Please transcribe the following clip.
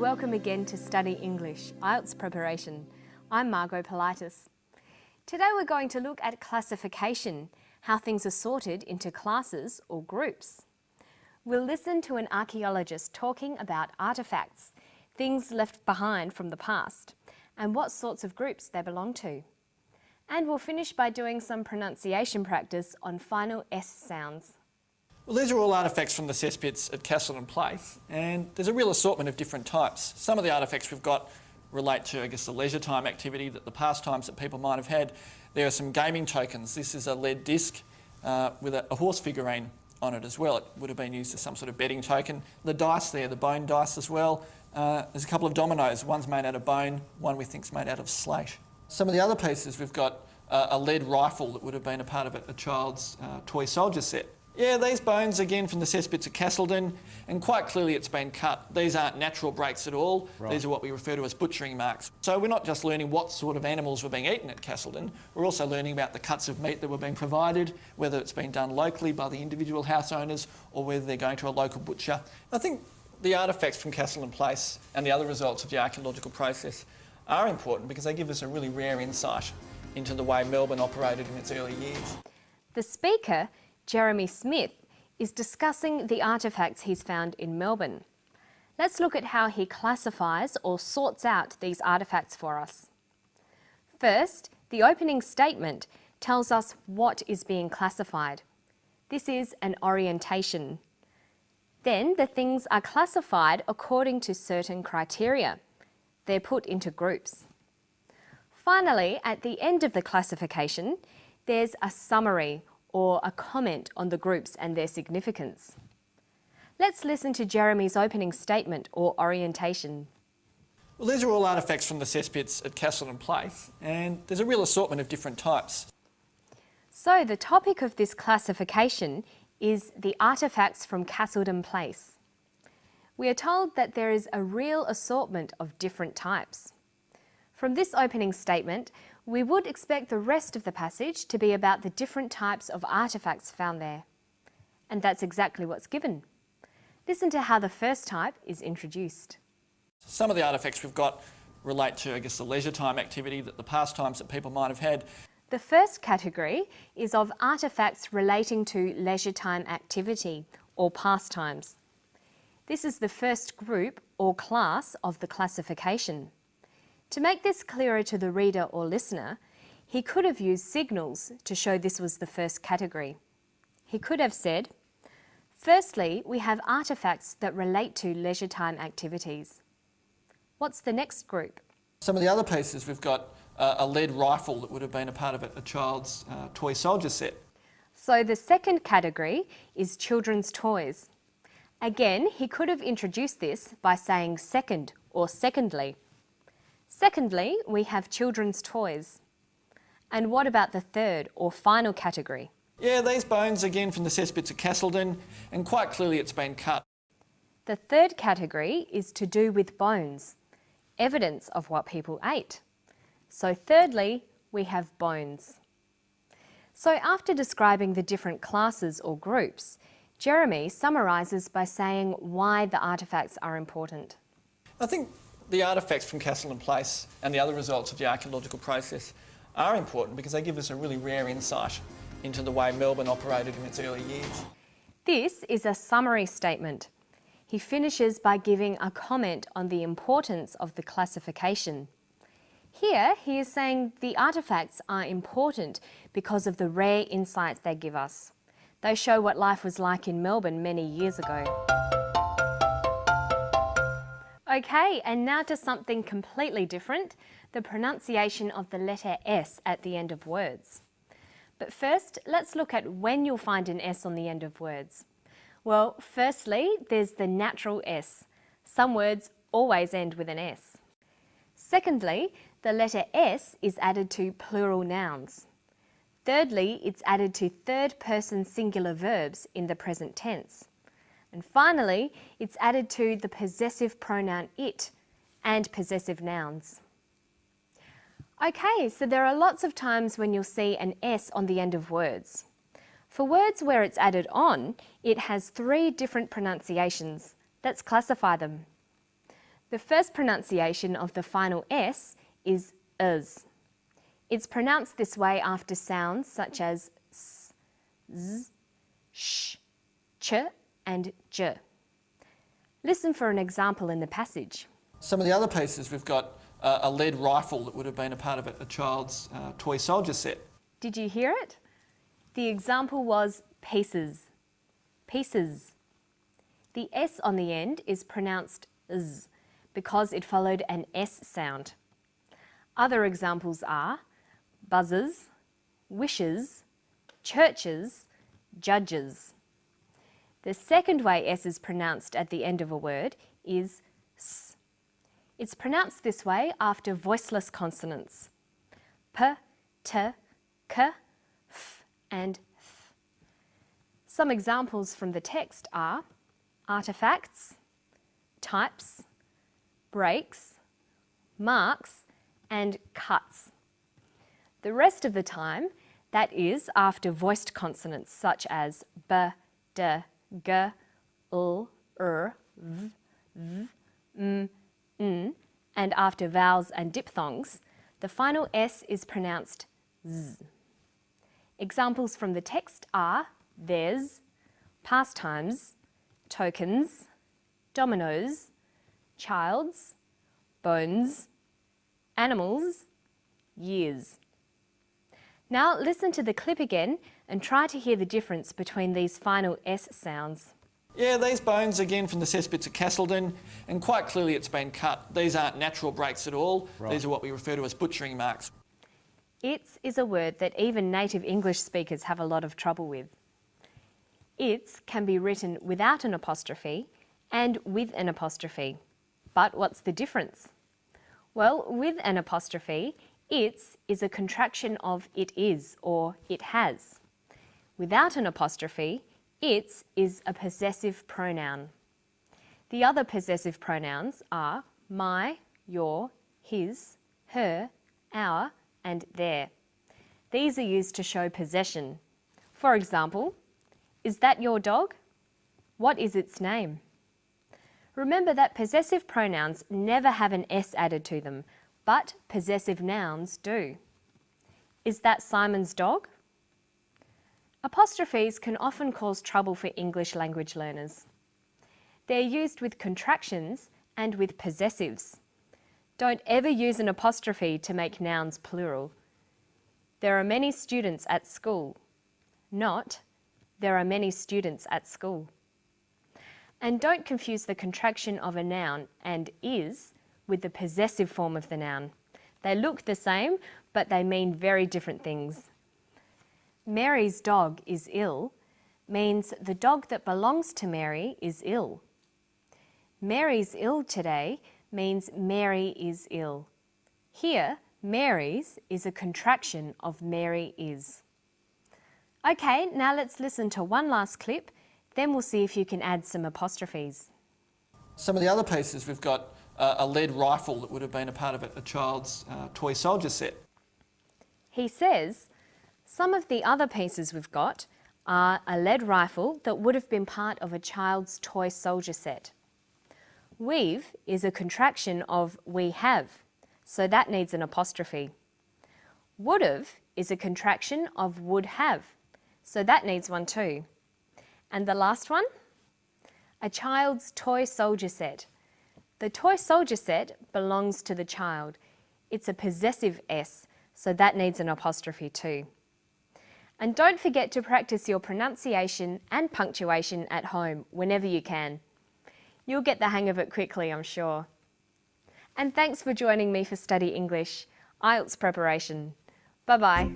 welcome again to Study English, IELTS preparation. I'm Margot Politis. Today we're going to look at classification, how things are sorted into classes or groups. We'll listen to an archaeologist talking about artefacts, things left behind from the past, and what sorts of groups they belong to. And we'll finish by doing some pronunciation practice on final S sounds. Well, these are all artefacts from the cesspits at Castleton Place, and there's a real assortment of different types. Some of the artefacts we've got relate to, the leisure time activity, the pastimes that people might have had. There are some gaming tokens. This is a lead disc with a horse figurine on it as well. It would have been used as some sort of betting token. The dice there, the bone dice as well. There's a couple of dominoes. One's made out of bone, one we think's made out of slate. Some of the other pieces, we've got a lead rifle that would have been a part of a child's toy soldier set. Yeah, these bones again from the cesspits at Castleton, and quite clearly it's been cut. These aren't natural breaks at all. Right. These are what we refer to as butchering marks. So we're not just learning what sort of animals were being eaten at Castleton, we're also learning about the cuts of meat that were being provided, whether it's been done locally by the individual house owners or whether they're going to a local butcher. I think the artefacts from Castleton Place and the other results of the archaeological process are important because they give us a really rare insight into the way Melbourne operated in its early years. The speaker, Jeremy Smith, is discussing the artefacts he's found in Melbourne. Let's look at how he classifies or sorts out these artefacts for us. First, the opening statement tells us what is being classified. This is an orientation. Then the things are classified according to certain criteria. They're put into groups. Finally, at the end of the classification, there's a summary or a comment on the groups and their significance. Let's listen to Jeremy's opening statement or orientation. Well, these are all artefacts from the cesspits at Castleton Place, and there's a real assortment of different types. So the topic of this classification is the artefacts from Castleton Place. We are told that there is a real assortment of different types. From this opening statement, we would expect the rest of the passage to be about the different types of artefacts found there. And that's exactly what's given. Listen to how the first type is introduced. Some of the artefacts we've got relate to, the leisure time activity, the pastimes that people might have had. The first category is of artefacts relating to leisure time activity or pastimes. This is the first group or class of the classification. To make this clearer to the reader or listener, he could have used signals to show this was the first category. He could have said, firstly, we have artefacts that relate to leisure time activities. What's the next group? Some of the other pieces, we've got a lead rifle that would have been a part of a child's toy soldier set. So the second category is children's toys. Again, he could have introduced this by saying second or secondly. Secondly, we have children's toys. And what about the third or final category? Yeah, these bones again from the cesspits at Castleton, and quite clearly it's been cut. The third category is to do with bones, evidence of what people ate. So thirdly, we have bones. So after describing the different classes or groups, Jeremy summarises by saying why the artefacts are important. I think the artefacts from Castleton Place and the other results of the archaeological process are important because they give us a really rare insight into the way Melbourne operated in its early years. This is a summary statement. He finishes by giving a comment on the importance of the classification. Here, he is saying the artefacts are important because of the rare insights they give us. They show what life was like in Melbourne many years ago. Okay, and now to something completely different, the pronunciation of the letter S at the end of words. But first, let's look at when you'll find an S on the end of words. Well, firstly, there's the natural S. Some words always end with an S. Secondly, the letter S is added to plural nouns. Thirdly, it's added to third-person singular verbs in the present tense. And finally, it's added to the possessive pronoun it and possessive nouns. Okay, so there are lots of times when you'll see an S on the end of words. For words where it's added on, it has 3 different pronunciations. Let's classify them. The first pronunciation of the final S is "uz." It's pronounced this way after sounds such as s, z, sh, ch and j. Listen for an example in the passage. Some of the other pieces, we've got a lead rifle that would have been a part of a child's toy soldier set. Did you hear it? The example was pieces. Pieces. The S on the end is pronounced z because it followed an S sound. Other examples are buzzers, wishes, churches, judges. The second way S is pronounced at the end of a word is s. It's pronounced this way after voiceless consonants. P, t, k, f and th. Some examples from the text are artifacts, types, breaks, marks and cuts. The rest of the time, that is after voiced consonants such as b, d, g, l, v, v, n, and after vowels and diphthongs, the final S is pronounced z. Examples from the text are theirs, pastimes, tokens, dominoes, child's, bones, animals, years. Now listen to the clip again and try to hear the difference between these final S sounds. Yeah, these bones again from the cesspits of Castleton, and quite clearly it's been cut. These aren't natural breaks at all. Right. These are what we refer to as butchering marks. Its is a word that even native English speakers have a lot of trouble with. Its can be written without an apostrophe and with an apostrophe. But what's the difference? Well, with an apostrophe, its is a contraction of it is or it has. Without an apostrophe, its is a possessive pronoun. The other possessive pronouns are my, your, his, her, our, and their. These are used to show possession. For example, is that your dog? What is its name? Remember that possessive pronouns never have an S added to them, but possessive nouns do. Is that Simon's dog? Apostrophes can often cause trouble for English language learners. They're used with contractions and with possessives. Don't ever use an apostrophe to make nouns plural. There are many students at school. Not, there are many students at school. And don't confuse the contraction of a noun and is with the possessive form of the noun. They look the same, but they mean very different things. Mary's dog is ill means the dog that belongs to Mary is ill. Mary's ill today means Mary is ill. Here, Mary's is a contraction of Mary is. Okay, now let's listen to one last clip, then we'll see if you can add some apostrophes. Some of the other pieces, we've got a lead rifle that would have been a part of a child's toy soldier set. He says, some of the other pieces we've got are a lead rifle that would have been part of a child's toy soldier set. We've is a contraction of we have, so that needs an apostrophe. Would've is a contraction of would have, so that needs one too. And the last one? A child's toy soldier set. The toy soldier set belongs to the child. It's a possessive S, so that needs an apostrophe too. And don't forget to practice your pronunciation and punctuation at home whenever you can. You'll get the hang of it quickly, I'm sure. And thanks for joining me for Study English, IELTS preparation. Bye-bye.